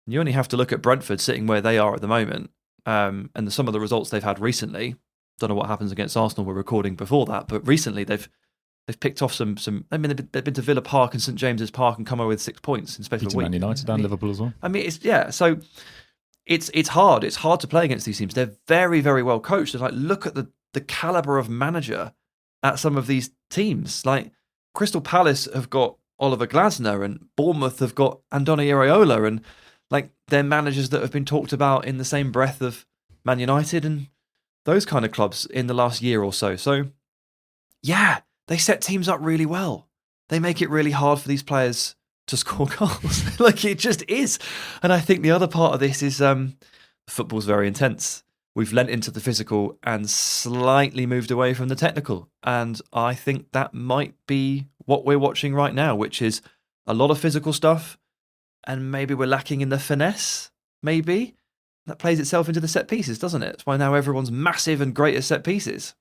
You only have to look at Brentford sitting where they are at the moment, and some of the results they've had recently. Don't know what happens against Arsenal. We're recording before that, but recently they've picked off some. I mean, they've been to Villa Park and St James's Park and come away with 6 points in space of a week. Man United and Liverpool as well. I mean, so it's hard. It's hard to play against these teams. They're very, very well coached. It's like, look at the caliber of manager at some of these teams. Like, Crystal Palace have got Oliver Glasner, and Bournemouth have got Andoni Iraola, and like, they're managers that have been talked about in the same breath of Man United and those kind of clubs in the last year or so. So, yeah, they set teams up really well. They make it really hard for these players to score goals. Like, it just is. And I think the other part of this is football's very intense. We've lent into the physical and slightly moved away from the technical. And I think that might be what we're watching right now, which is a lot of physical stuff, and maybe we're lacking in the finesse, maybe. That plays itself into the set pieces, doesn't it? That's why now everyone's massive and great at set pieces.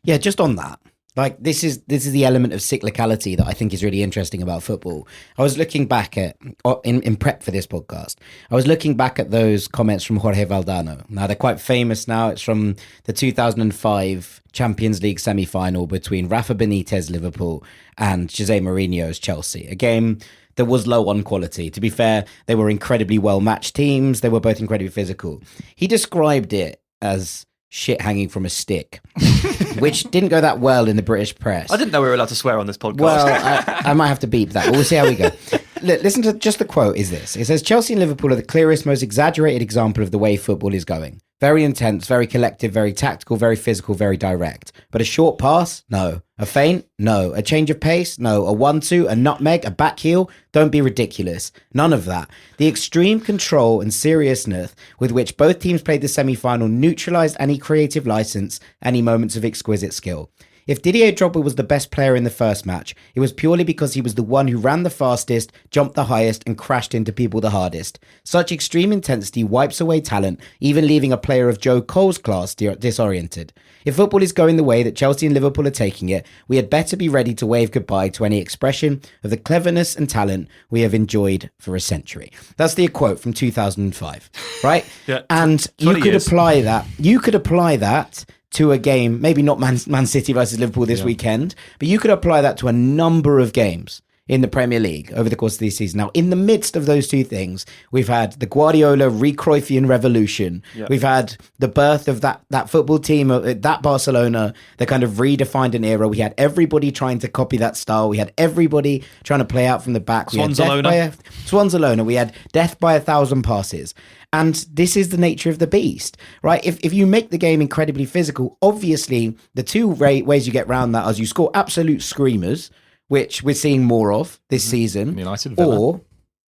Yeah, just on that. Like, this is the element of cyclicality that I think is really interesting about football. I was looking back at, in prep for this podcast, I was looking back at those comments from Jorge Valdano. Now, they're quite famous now. It's from the 2005 Champions League semi-final between Rafa Benitez, Liverpool, and Jose Mourinho's Chelsea. A game that was low on quality. To be fair, they were incredibly well-matched teams. They were both incredibly physical. He described it as shit hanging from a stick, which didn't go that well in the British press. I didn't know we were allowed to swear on this podcast. Well, I might have to beep that, but we'll see how we go. Listen to just the quote is this. It says, Chelsea and Liverpool are the clearest, most exaggerated example of the way football is going. Very intense, very collective, very tactical, very physical, very direct. But a short pass? No. A feint? No. A change of pace? No. A 1-2, a nutmeg, a back heel? Don't be ridiculous. None of that. The extreme control and seriousness with which both teams played the semi-final neutralised any creative licence, any moments of exquisite skill. If Didier Drogba was the best player in the first match, it was purely because he was the one who ran the fastest, jumped the highest, and crashed into people the hardest. Such extreme intensity wipes away talent, even leaving a player of Joe Cole's class disoriented. If football is going the way that Chelsea and Liverpool are taking it, we had better be ready to wave goodbye to any expression of the cleverness and talent we have enjoyed for a century. That's the quote from 2005, right? Yeah, and you could apply that. You could apply that to a game, maybe not Man City versus Liverpool this weekend, but you could apply that to a number of games in the Premier League over the course of this season. Now, in the midst of those two things, we've had the Guardiola re-Cruyffian revolution. Yep. We've had the birth of that football team, that Barcelona, that kind of redefined an era. We had everybody trying to copy that style. We had everybody trying to play out from the back. Swanzalona. We had death by 1,000 passes. And this is the nature of the beast, right? If you make the game incredibly physical, obviously the two ways you get around that is you score absolute screamers, which we're seeing more of this season, United, or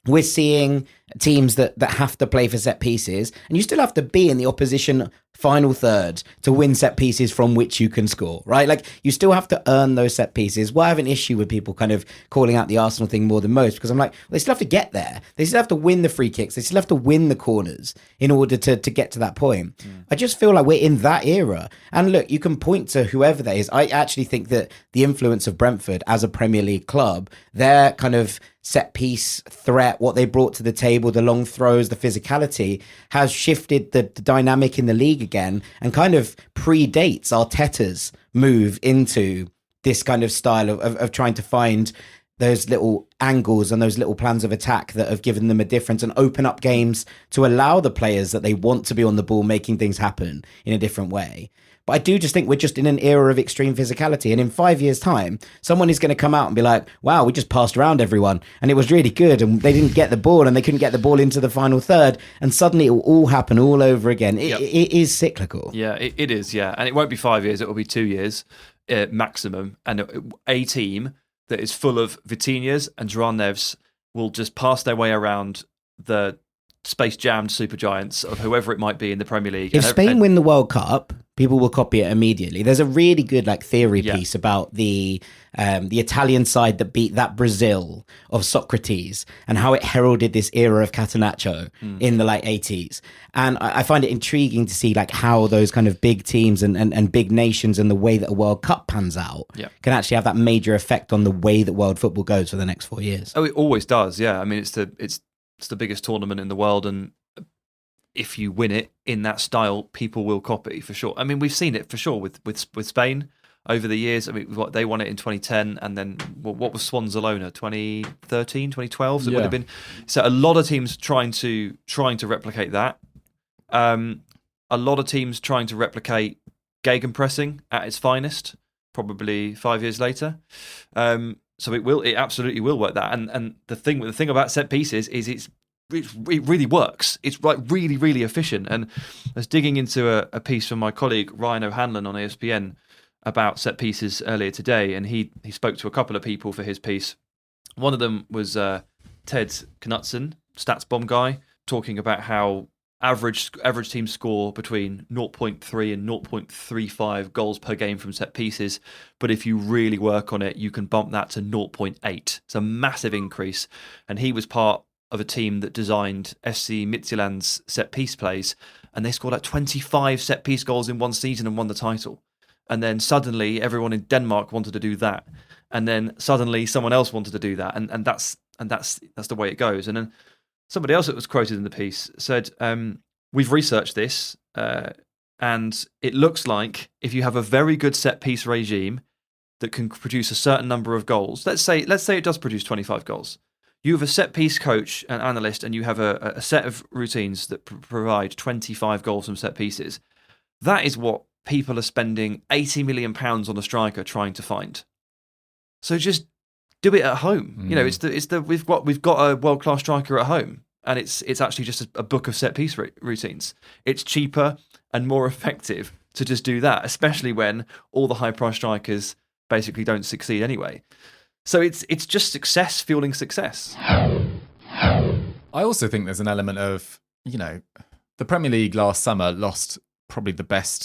we're seeing teams that have to play for set pieces, and you still have to be in the opposition final third to win set pieces from which you can score, right? Like, you still have to earn those set pieces. Well, I have an issue with people kind of calling out the Arsenal thing more than most, because I'm like, well, they still have to get there. They still have to win the free kicks. They still have to win the corners in order to get to that point. I just feel like we're in that era. And look, you can point to whoever that is. I actually think that the influence of Brentford as a Premier League club, their kind of set piece threat, what they brought to the table, the long throws, the physicality, has shifted the dynamic in the league again, and kind of predates Arteta's move into this kind of style of trying to find those little angles and those little plans of attack that have given them a difference and open up games to allow the players that they want to be on the ball making things happen in a different way. But I do just think we're just in an era of extreme physicality. And in 5 years' time, someone is going to come out and be like, wow, we just passed around everyone and it was really good. And they didn't get the ball and they couldn't get the ball into the final third. And suddenly it will all happen all over again. It is cyclical. Yeah, it is. Yeah. And it won't be 5 years. It will be 2 years maximum. And a team that is full of Vitinhas and Jranevs will just pass their way around the space-jammed supergiants of whoever it might be in the Premier League. If Spain win the World Cup, people will copy it immediately. There's a really good theory piece about the Italian side that beat that Brazil of Socrates and how it heralded this era of Catenaccio in the late 80s. And I find it intriguing to see how those kind of big teams and big nations and the way that a World Cup pans out can actually have that major effect on the way that world football goes for the next 4 years. Oh, it always does. Yeah. I mean, it's the biggest tournament in the world, and if you win it in that style, people will copy for sure. I mean, we've seen it for sure with Spain over the years. I mean, they won it in 2010, and then what was Swanzalona 2013, 2012? So it would have been. So a lot of teams trying to replicate that. A lot of teams trying to replicate gegenpressing at its finest. Probably 5 years later. So it absolutely will work that. And the thing about set pieces is it really works. It's really, really efficient. And I was digging into a piece from my colleague Ryan O'Hanlon on ESPN about set pieces earlier today, and he spoke to a couple of people for his piece. One of them was Ted Knutson, stats bomb guy, talking about how average teams score between 0.3 and 0.35 goals per game from set pieces, but if you really work on it, you can bump that to 0.8. It's a massive increase. And he was part of a team that designed SC Midtjylland's set piece plays, and they scored 25 set piece goals in one season and won the title. And then suddenly everyone in Denmark wanted to do that, and then suddenly someone else wanted to do that, and that's the way it goes. And then somebody else that was quoted in the piece said, we've researched this, and it looks like if you have a very good set-piece regime that can produce a certain number of goals, let's say it does produce 25 goals. You have a set-piece coach and analyst, and you have a set of routines that provide 25 goals from set pieces. That is what people are spending £80 million on a striker trying to find. So just do it at home. You know, we've got a world-class striker at home, and it's actually just a book of set-piece routines. It's cheaper, and more effective to just do that, especially when all the high-price strikers basically don't succeed anyway. So it's just success fueling success. I also think there's an element of, the Premier League last summer lost probably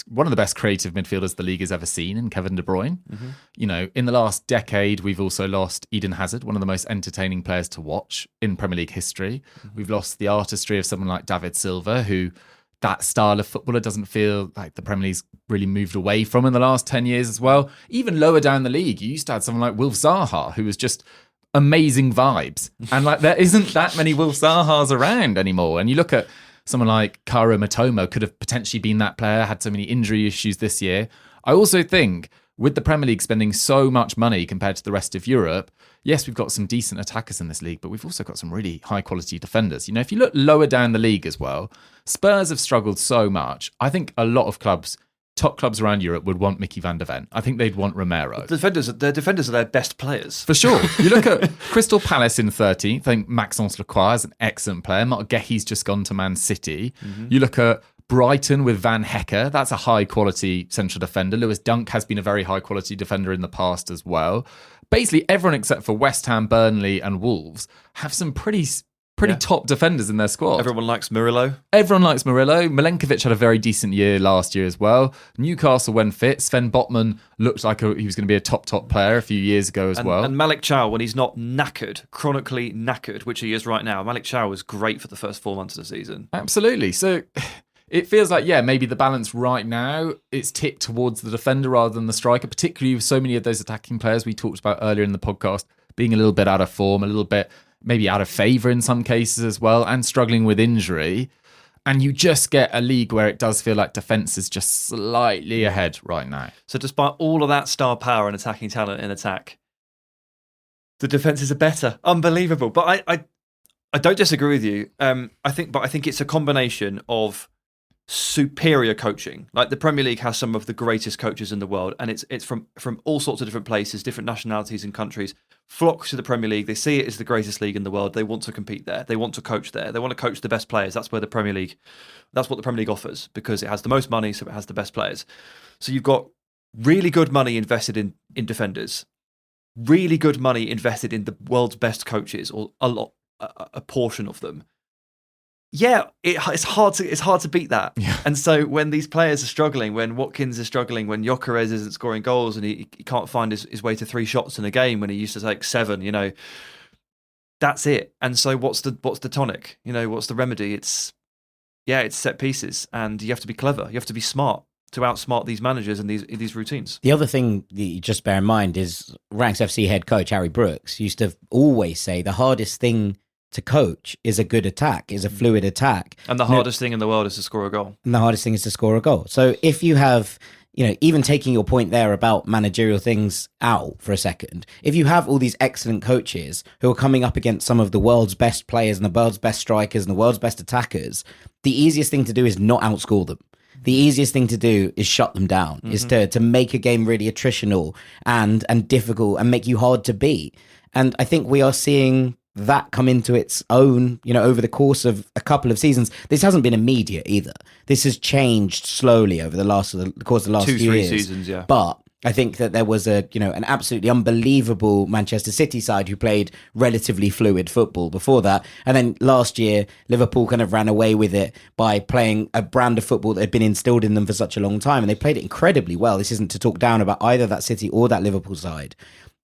one of the best creative midfielders the league has ever seen in Kevin De Bruyne. Mm-hmm. In the last decade, we've also lost Eden Hazard, one of the most entertaining players to watch in Premier League history. Mm-hmm. We've lost the artistry of someone like David Silva, who that style of footballer doesn't feel like the Premier League's really moved away from in the last 10 years as well. Even lower down the league, you used to have someone like Wilf Zaha, who was just amazing vibes. And there isn't that many Wilf Zahas around anymore. And you look at someone like Kaoru Matomo, could have potentially been that player, had so many injury issues this year. I also think with the Premier League spending so much money compared to the rest of Europe, yes, we've got some decent attackers in this league, but we've also got some really high-quality defenders. If you look lower down the league as well, Spurs have struggled so much. I think a lot of top clubs around Europe would want Mickey van der Ven. I think they'd want Romero. The defenders are their best players. For sure. You look at Crystal Palace in 13th. I think Maxence Lacroix is an excellent player. Mark Gehi's just gone to Man City. Mm-hmm. You look at Brighton with Van Hecker. That's a high-quality central defender. Lewis Dunk has been a very high-quality defender in the past as well. Basically, everyone except for West Ham, Burnley and Wolves have some pretty top defenders in their squad. Everyone likes Murillo. Milenkovic had a very decent year last year as well. Newcastle, when fit, Sven Botman looked like he was going to be a top player a few years ago as well. And Malik Chow, when he's not chronically knackered, which he is right now, Malik Chow was great for the first 4 months of the season. Absolutely. So it feels like, maybe the balance right now, it's tipped towards the defender rather than the striker, particularly with so many of those attacking players we talked about earlier in the podcast being a little bit out of form, a little bit maybe out of favour in some cases as well, and struggling with injury. And you just get a league where it does feel like defence is just slightly ahead right now. So despite all of that star power and attacking talent in attack, the defences are better. Unbelievable. But I don't disagree with you. I think it's a combination of superior coaching. Like the Premier League has some of the greatest coaches in the world, and it's from all sorts of different places, different nationalities and countries flock to the Premier League. They see it as the greatest league in the world. They want to compete there. They want to coach there. They want to coach the best players. That's what the Premier League offers, because it has the most money, so it has the best players. So you've got really good money invested in defenders, really good money invested in the world's best coaches, or a portion of them. Yeah, it's hard to beat that. Yeah. And so when these players are struggling, when Watkins is struggling, when Gyökeres isn't scoring goals and he can't find his way to 3 shots in a game when he used to take 7, that's it. And so what's the tonic? What's the remedy? It's set pieces, and you have to be clever. You have to be smart to outsmart these managers and these routines. The other thing that you just bear in mind is Ranks FC head coach Harry Brooks used to always say the hardest thing to coach is a good attack, is a fluid attack. And the hardest thing in the world is to score a goal. And the hardest thing is to score a goal. So if you have, even taking your point there about managerial things out for a second, if you have all these excellent coaches who are coming up against some of the world's best players and the world's best strikers and the world's best attackers, the easiest thing to do is not outscore them. The easiest thing to do is shut them down, is to make a game really attritional and difficult and make you hard to beat. And I think we are seeing that come into its own, over the course of a couple of seasons. This hasn't been immediate either. This has changed slowly over the course of the last 2-3 few years. seasons, yeah. But I think that there was an absolutely unbelievable Manchester City side who played relatively fluid football before that. And then last year, Liverpool kind of ran away with it by playing a brand of football that had been instilled in them for such a long time. And they played it incredibly well. This isn't to talk down about either that City or that Liverpool side.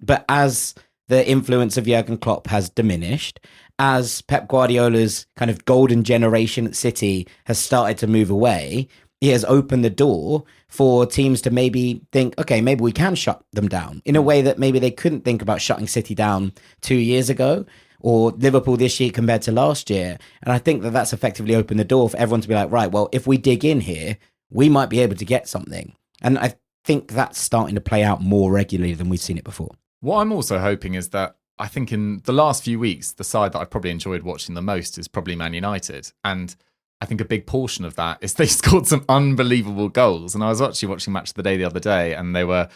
But as the influence of Jurgen Klopp has diminished, as Pep Guardiola's kind of golden generation at City has started to move away, he has opened the door for teams to maybe think, okay, maybe we can shut them down in a way that maybe they couldn't think about shutting City down 2 years ago, or Liverpool this year compared to last year. And I think that that's effectively opened the door for everyone to be like, right, well, if we dig in here, we might be able to get something. And I think that's starting to play out more regularly than we've seen it before. What I'm also hoping is that I think in the last few weeks, the side that I've probably enjoyed watching the most is probably Man United. And I think a big portion of that is they scored some unbelievable goals. And I was actually watching Match of the Day the other day, and they were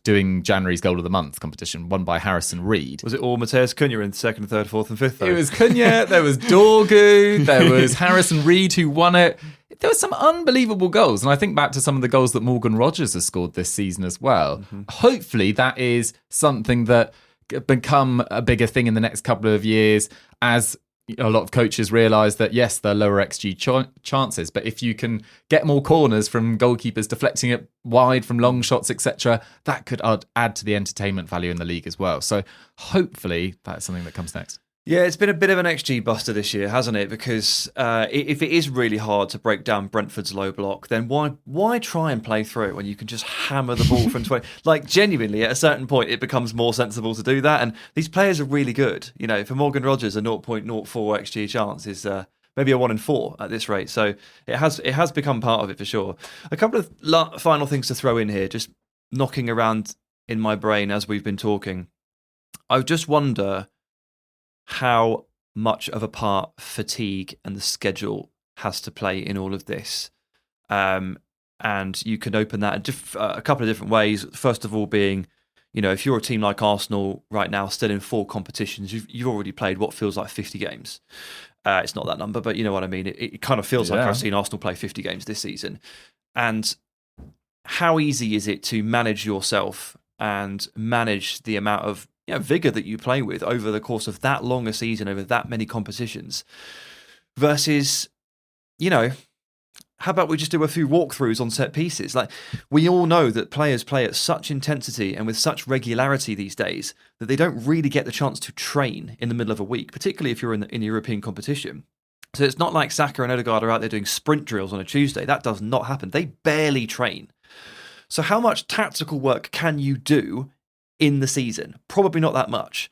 doing January's Goal of the Month competition, won by Harrison Reed. Was it all Mateus Cunha in 2nd, 3rd, 4th and 5th, though? It was Cunha, there was Dorgu, there was Harrison Reed who won it. there were some unbelievable goals. And I think back to some of the goals that Morgan Rogers has scored this season as well. Mm-hmm. Hopefully that is something that become a bigger thing in the next couple of years as a lot of coaches realise that, yes, they're lower XG chances, but if you can get more corners from goalkeepers deflecting it wide from long shots, etc., that could add to the entertainment value in the league as well. So hopefully that's something that comes next. Yeah, it's been a bit of an XG buster this year, hasn't it? Because if it is really hard to break down Brentford's low block, then why try and play through it when you can just hammer the ball from 20? Like, genuinely, at a certain point, it becomes more sensible to do that. And these players are really good. You know, for Morgan Rogers, a 0.04 XG chance is maybe a 1 in 4 at this rate. So it has become part of it for sure. A couple of final things to throw in here, just knocking around in my brain as we've been talking. I just wonder how much of a part fatigue and the schedule has to play in all of this. And you can open that in a couple of different ways. First of all being, you know, if you're a team like Arsenal right now, still in 4 competitions, you've already played what feels like 50 games. It's not that number, but you know what I mean. It kind of feels like I've seen Arsenal play 50 games this season. And how easy is it to manage yourself and manage the amount of vigor that you play with over the course of that long a season, over that many competitions, versus, how about we just do a few walkthroughs on set pieces? Like, we all know that players play at such intensity and with such regularity these days that they don't really get the chance to train in the middle of a week, particularly if you're in European competition. So it's not like Saka and Odegaard are out there doing sprint drills on a Tuesday. That does not happen. They barely train. So how much tactical work can you do in the season? Probably not that much.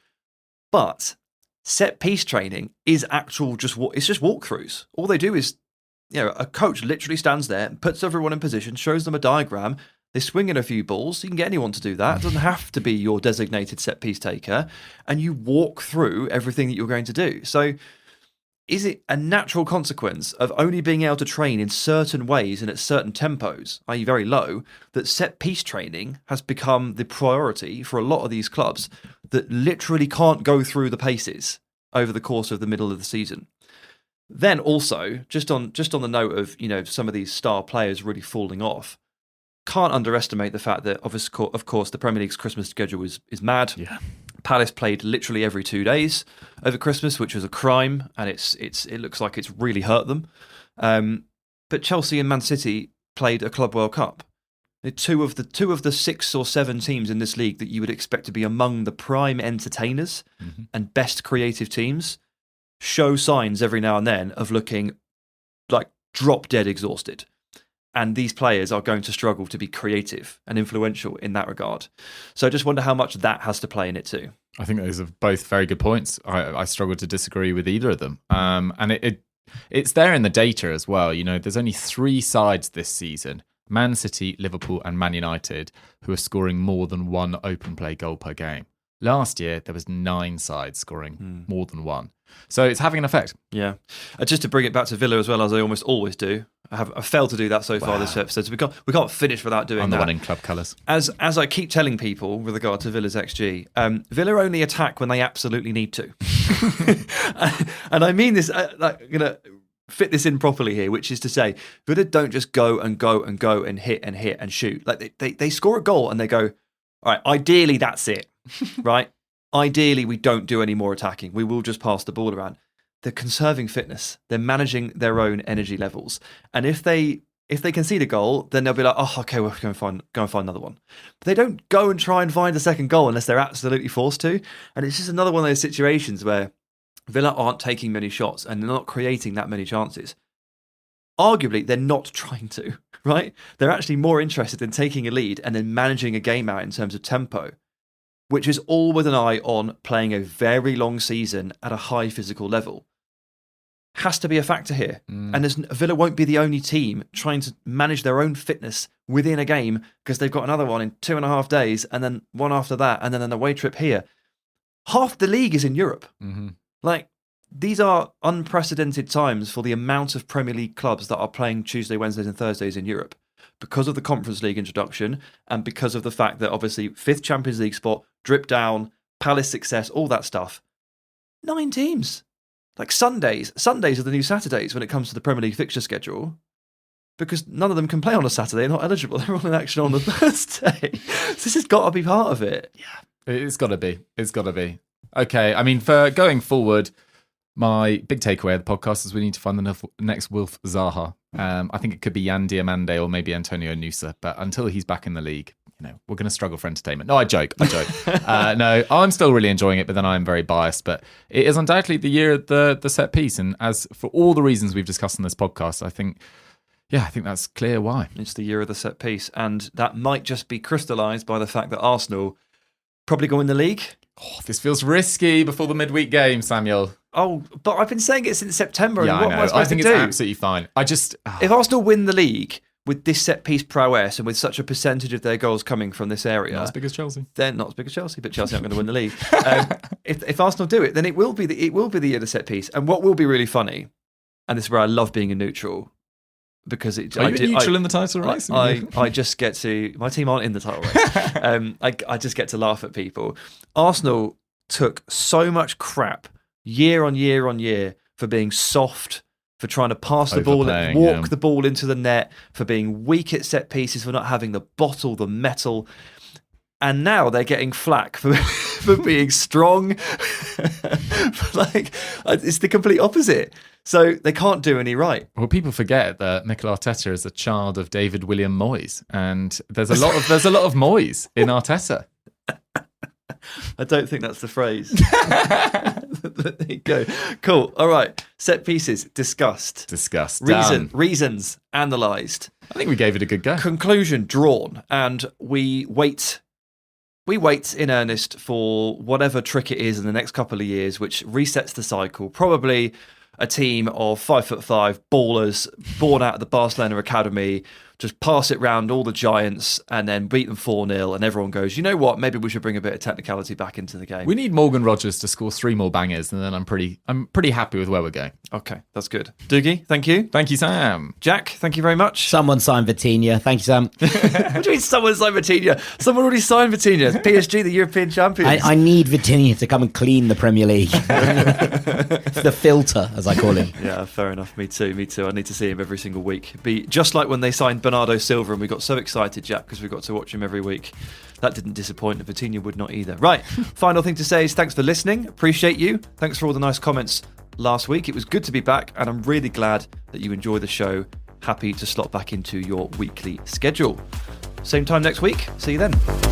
But set piece training is it's just walkthroughs. All they do is, a coach literally stands there and puts everyone in position, shows them a diagram, they swing in a few balls. You can get anyone to do that. It doesn't have to be your designated set piece taker, and you walk through everything that you're going to do. So is it a natural consequence of only being able to train in certain ways and at certain tempos, i.e. very low, that set piece training has become the priority for a lot of these clubs that literally can't go through the paces over the course of the middle of the season? Then also, just on the note of, some of these star players really falling off, can't underestimate the fact that, of course, the Premier League's Christmas schedule is mad. Yeah. Palace played literally every 2 days over Christmas, which was a crime, and it looks like it's really hurt them. But Chelsea and Man City played a Club World Cup. Two of the 6 or 7 teams in this league that you would expect to be among the prime entertainers and best creative teams show signs every now and then of looking like drop dead exhausted. And these players are going to struggle to be creative and influential in that regard. So I just wonder how much that has to play in it too. I think those are both very good points. I struggle to disagree with either of them. And it's there in the data as well. There's only 3 sides this season, Man City, Liverpool and Man United, who are scoring more than 1 open play goal per game. Last year, there was 9 sides scoring more than 1. So it's having an effect. Yeah. Just to bring it back to Villa as well, as I almost always do. I've failed to do that so far this episode. So we can't finish without doing that. I'm the one in club colours. As I keep telling people with regard to Villa's XG, Villa only attack when they absolutely need to. And I mean this, fit this in properly here, which is to say, Villa don't just go and go and go and hit and shoot. Like they score a goal and they go, all right, ideally that's it, right? Ideally, we don't do any more attacking. We will just pass the ball around. They're conserving fitness. They're managing their own energy levels. And if they concede a goal, then they'll be like, oh, okay, we're going to find another one. But they don't go and try and find a second goal unless they're absolutely forced to. And it's just another one of those situations where Villa aren't taking many shots and they're not creating that many chances. Arguably, they're not trying to, right? They're actually more interested in taking a lead and then managing a game out in terms of tempo, which is all with an eye on playing a very long season at a high physical level. Has to be a factor here. And Villa won't be the only team trying to manage their own fitness within a game because they've got another one in 2.5 days and then one after that and then an away trip here. Half the league is in Europe. Like, these are unprecedented times for the amount of Premier League clubs that are playing Tuesday, Wednesdays and Thursdays in Europe because of the Conference League introduction and because of the fact that obviously 5th Champions League spot, drip down, Palace success, all that stuff. 9 teams. Like Sundays are the new Saturdays when it comes to the Premier League fixture schedule. because none of them can play on a Saturday. They're not eligible. They're all in action on the Thursday. So this has got to be part of it. Yeah, it's got to be. It's got to be. Okay, I mean, for going forward, my big takeaway of the podcast is we need to find the next Wilf Zaha. I think it could be Yan Diomande or maybe Antonio Nusa, but until he's back in the league, we're going to struggle for entertainment. No, I joke. No, I'm still really enjoying it, but then I'm very biased. But it is undoubtedly the year of the set piece, and as for all the reasons we've discussed in this podcast, I think that's clear why. It's the year of the set piece, and that might just be crystallised by the fact that Arsenal probably go in the league. Oh, this feels risky before the midweek game, Samuel. Oh, but I've been saying it since September. Yeah, and what am I supposed think to it's do? absolutely fine. If Arsenal win the league with this set piece prowess and with such a percentage of their goals coming from this area, not as big as Chelsea. They're not as big as Chelsea, but Chelsea aren't going to win the league. If Arsenal do it, then it will be the year of the set piece. And what will be really funny, and this is where I love being a neutral, because Are you neutral in the title race? I just get to, my team aren't in the title race. I just get to laugh at people. Arsenal took so much crap year on year on year for being soft, for trying to pass the ball, walk the ball into the net, for being weak at set pieces, for not having the bottle, the metal. And now they're getting flack for being strong. It's the complete opposite. So they can't do any right. Well, people forget that Mikel Arteta is a child of David William Moyes, and there's a lot of Moyes in Arteta. I don't think that's the phrase. There you go. Cool. All right. Set pieces discussed. Reasons analysed. I think we gave it a good go. Conclusion drawn, and we wait. We wait in earnest for whatever trick it is in the next couple of years, which resets the cycle. Probably a team of 5'5" ballers born out of the Barcelona Academy, just pass it round all the giants and then beat them 4-0, and everyone goes, you know what, maybe we should bring a bit of technicality back into the game. We need Morgan Rogers to score 3 more bangers, and then I'm pretty happy with where we're going. Okay, that's good. Dougie, thank you. Thank you, Sam. Jack, thank you very much. Someone signed Vitinha. Thank you, Sam. What do you mean someone signed Vitinha? Someone already signed Vitinha. PSG, the European champions. I need Vitinha to come and clean the Premier League. The filter, as I call him. Yeah, fair enough. Me too. I need to see him every single week. Be just like when they signed Bernardo Silva and we got so excited, Jack, because we got to watch him every week. That didn't disappoint, and Vitinha would not either. Right, final thing to say is thanks for listening. Appreciate you. Thanks for all the nice comments last week. It was good to be back, and I'm really glad that you enjoy the show. Happy to slot back into your weekly schedule. Same time next week. See you then.